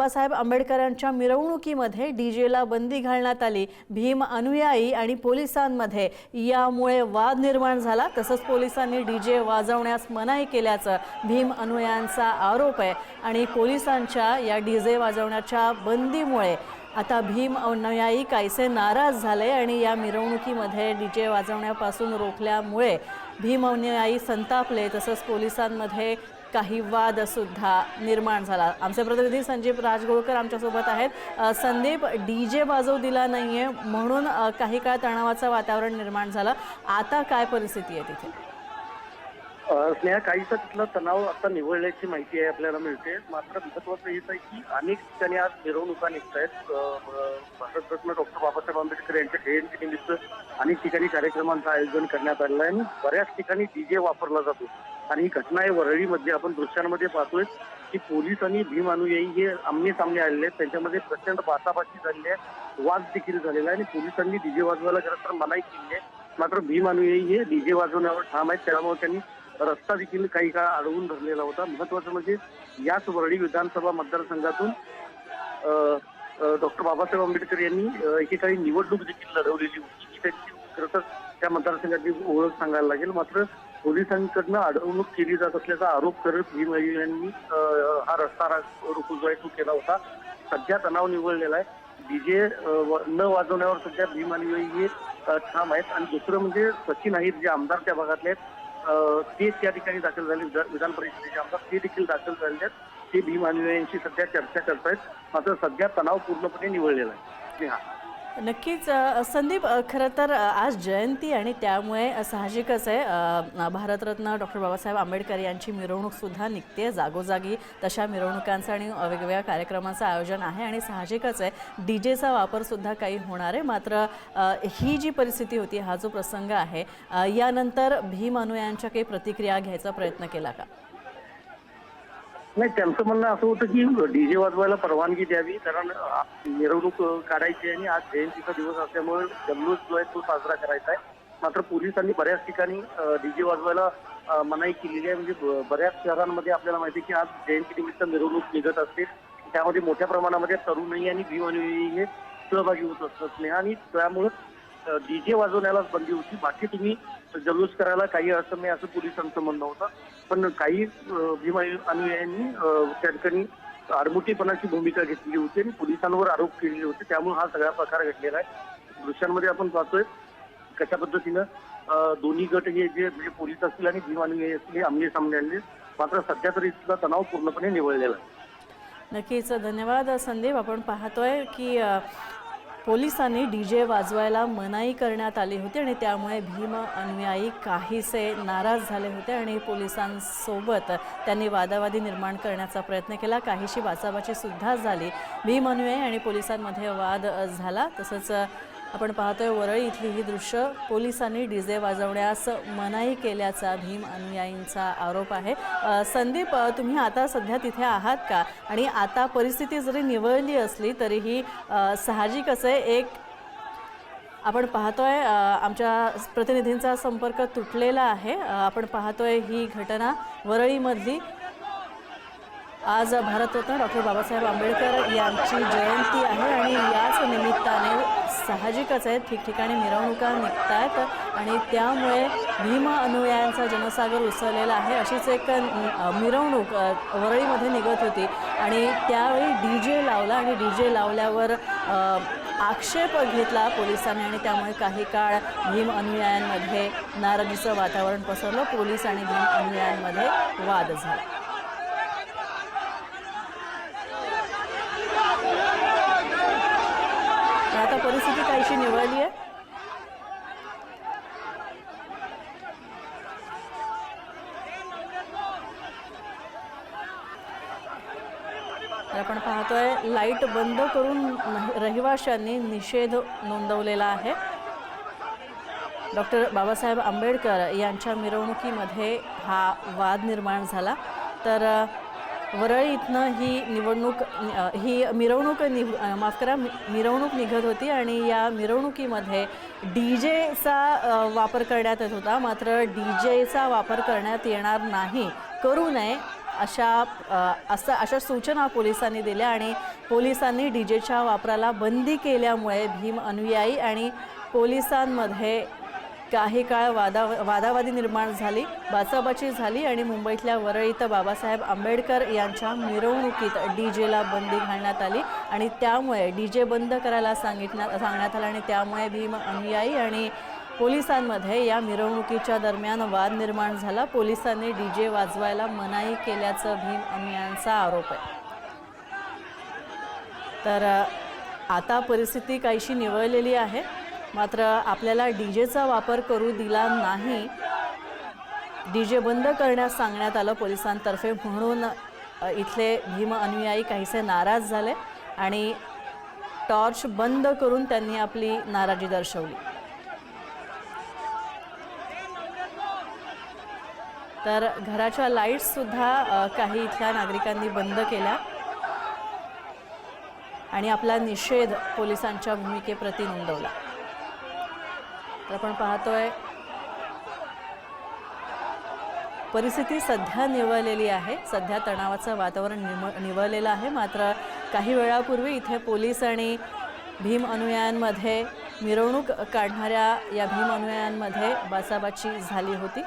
बाबासाहेब आंबेडकरांच्या मिरवणुकीमध्ये डीजेला बंदी घालण्यात आली। भीम अनुयायी आणि पोलिसांमध्ये यामुळे वाद निर्माण झाला। तसंच पोलिसांनी डीजे वाजवण्यास मनाई केल्याचं भीम अनुयायांचा आरोप आहे आणि पोलिसांच्या या डीजे वाजवण्याच्या बंदीमुळे आता भीम अनुयायी काहीसे नाराज झाले आणि या मिरवणुकीमध्ये डीजे वाजवण्यापासून रोखल्यामुळे भीम अनुयायी संतापले। तसंच पोलिसांमध्ये काही वाद सुद्धा निर्माण झाला। आमचे प्रतिनिधी संदीप राजगोळकर आमच्यासोबत आहेत। संदीप, डीजे वाजवू दिला नाहीये म्हणून काही काळ तणावाचं वातावरण निर्माण झालं। आता काय परिस्थिती आहे तिथे? स्नेहा, काहीसा तिथला तणाव आता निवळल्याची माहिती आहे आपल्याला मिळते। मात्र महत्त्वाचं हेच आहे की अनेक ठिकाणी आज मिरवणुका निघत आहेत। भारतरत्न डॉक्टर बाबासाहेब आंबेडकर यांच्या जयंतीनिमित्त अनेक ठिकाणी कार्यक्रमांचं आयोजन करण्यात आलेलं आहे आणि बऱ्याच ठिकाणी डीजे वापरला जातो। आणि ही घटना आहे वरळीमध्ये। आपण दृश्यांमध्ये पाहतोय की पोलीस आणि भीम अनुयायी हे आमने सामने आलेले आहेत। त्यांच्यामध्ये प्रचंड बाचाबाची झालेली आहे, वाद देखील झालेला आहे आणि पोलिसांनी डीजे वाजवायला खरं तर मनाई केली आहे। मात्र भीम अनुयायी हे डीजे वाजवण्यावर ठाम आहेत। त्यामुळे त्यांनी रस्ता देखील काही काळ अडवून धरलेला होता। महत्वाचं म्हणजे याच वरळी विधानसभा मतदारसंघातून डॉक्टर बाबासाहेब आंबेडकर यांनी एकेकाळी निवडणूक देखील लढवलेली होती की त्यांची खरं तर त्या मतदारसंघाची ओळख सांगायला लागेल। मात्र पोलिसांकडनं अडवणूक केली जात असल्याचा आरोप करत भीम अनुयायांनी हा रस्ता रोको जो आहे तो केला होता। सध्या तणाव निवळलेला आहे। डीजे न वाजवण्यावर सध्या भीम अनुयायी हे ठाम आहेत। आणि दुसरं म्हणजे सचिन अहिर जे आमदार त्या भागातले आहेत ते त्या ठिकाणी दाखल झाले, विधान परिषदेचे आमदार ते देखील दाखल झालेले आहेत। ते भीम अनुयायांशी सध्या चर्चा करतायत। मात्र सध्या तणाव पूर्णपणे निवळलेला आहे। नक्कीच संदीप, खरं तर आज जयंती आणि त्यामुळे साहजिकच आहे भारतरत्न डॉक्टर बाबासाहेब आंबेडकर यांची मिरवणूक सुद्धा निघते। जागोजागी तशा मिरवणुकांचं आणि वेगवेगळ्या कार्यक्रमांचं आयोजन आहे आणि साहजिकच आहे डीजेचा वापर सुद्धा काही होणार आहे। मात्र ही जी परिस्थिती होती, हा जो प्रसंग आहे, यानंतर भीम अनुयायांच्या काही प्रतिक्रिया घ्यायचा प्रयत्न केला का? नाही, त्यांचं म्हणणं असं होतं की डीजे वाजवायला परवानगी द्यावी, कारण मिरवणूक काढायची आणि आज जयंतीचा दिवस असल्यामुळे जल्लोष जो आहे तो साजरा करायचा आहे। मात्र पोलिसांनी बऱ्याच ठिकाणी डीजे वाजवायला मनाई केलेली आहे। म्हणजे बऱ्याच शहरांमध्ये आपल्याला माहिती आहे की आज जयंतीनिमित्त मिरवणूक निघत असते, त्यामध्ये मोठ्या प्रमाणामध्ये तरुणही आणि भीम अनुयायी हे सहभागी होत असतात आणि त्यामुळं डीजे वाजवण्यालाच बंदी होती। बाकी तुम्ही जल्लोष करायला काही अडचण नाही असं पोलिसांचं म्हणणं होतं। पण काही भीम अनुयायांनी त्या ठिकाणी आडमुठीपणाची भूमिका घेतली होती आणि पोलिसांवर आरोप केलेले होते। त्यामुळे हा सगळा प्रकार घडलेला आहे। दृश्यांमध्ये आपण पाहतोय कशा पद्धतीनं दोन्ही गट हे जे म्हणजे पोलीस असतील आणि भीम अनुयायी असतील हे आमने सामने आले। मात्र सध्या तरी इथला तणाव पूर्णपणे निवळलेला आहे। नक्कीच धन्यवाद संदीप। आपण पाहतोय की पोलिसांनी डीजे वाजवायला मनाई करण्यात आली होती आणि त्यामुळे भीम अनुयायी काहीसे नाराज झाले होते आणि पोलिसांसोबत त्यांनी वादावादी निर्माण करण्याचा प्रयत्न केला। काहीशी बाचाबाची सुद्धा झाली। भीम अनुयायी आणि पोलिसांमध्ये वाद झाला। तसंच आपण पाहतोय वरळी इथली ही दृश्य, पोलिसांनी डीजे वाजवण्यास मनाई केल्याचा भीम अनुयायींचा आरोप आहे। संदीप, तुम्ही आता सध्या तिथे आहात का? आणि आता परिस्थिती जरी निवळली असली तरीही साहजिकच आहे एक आपण पाहतोय आमच्या प्रतिनिधींचा संपर्क तुटलेला आहे। आपण पाहतोय ही घटना वरळीमधली। आज भारतरत्न डॉक्टर बाबासाहेब आंबेडकर यांची जयंती आहे आणि याच निमित्ताने साहजिकच आहे ठिकठिकाणी मिरवणुका निघत आहेत आणि त्यामुळे भीम अनुयायांचा जनसागर उसळलेला आहे। अशीच एक मिरवणूक वरळीमध्ये निघत होती आणि त्यावेळी डीजे लावला आणि डीजे लावल्यावर आक्षेप घेतला पोलिसांनी आणि त्यामुळे काही काळ भीम अनुयायांमध्ये नाराजीचं वातावरण पसरलं। पोलीस आणि भीम अनुयायांमध्ये वाद झाला। आता परिस्थिती काहीशी निवळली आहे। आपण पाहतोय लाईट बंद करून रहिवाशांनी निषेध नोंदवलेला आहे। डॉक्टर बाबासाहेब आंबेडकर यांच्या मिरवणुकीमध्ये हा वाद निर्माण झाला। तर वरळी इथनं ही मिरवणूक निघत होती आणि या मिरवणुकीमध्ये डीजेचा वापर करण्यात येत होता। मात्र डीजेचा वापर करण्यात येणार नाही, करू नये अशा सूचना पोलिसांनी दिल्या आणि पोलिसांनी डीजेच्या वापराला बंदी केल्यामुळे भीम अनुयायी आणि पोलिसांमध्ये काही काळ वादावादी निर्माण झाली, बाचाबाची झाली आणि मुंबईतल्या वरळी इथं बाबासाहेब आंबेडकर यांच्या मिरवणुकीत डीजेला बंदी घालण्यात आली आणि त्यामुळे डीजे बंद करायला सांगण्यात आलं आणि त्यामुळे भीम अनुयायी आणि पोलिसांमध्ये या मिरवणुकीच्या दरम्यान वाद निर्माण झाला. पोलिसांनी डीजे वाजवायला मनाई केल्याचं भीम अनुयायांचा आरोप आहे. तर आता परिस्थिती काहीशी निवळलेली आहे, मात्र आपल्याला डीजेचा वापर करू दिला नाही, डीजे बंद करण्यास सांगण्यात आलं पोलिसांतर्फे, म्हणून इथले भीम अनुयायी काहीसे नाराज झाले आणि टॉर्च बंद करून त्यांनी आपली नाराजी दर्शवली. तर घराच्या लाईट्ससुद्धा काही इथल्या नागरिकांनी बंद केल्या आणि आपला निषेध पोलिसांच्या भूमिकेप्रती नोंदवला. तर आपण पाहतोय परिस्थिती सध्या निवळलेली आहे, सध्या तणावाचं वातावरण निवळलेलं आहे. मात्र काही वेळापूर्वी इथे पोलीस आणि भीम अनुयायांमध्ये मिरवणूक काढणाऱ्या या भीम अनुयायांमध्ये बाचाबाची झाली होती.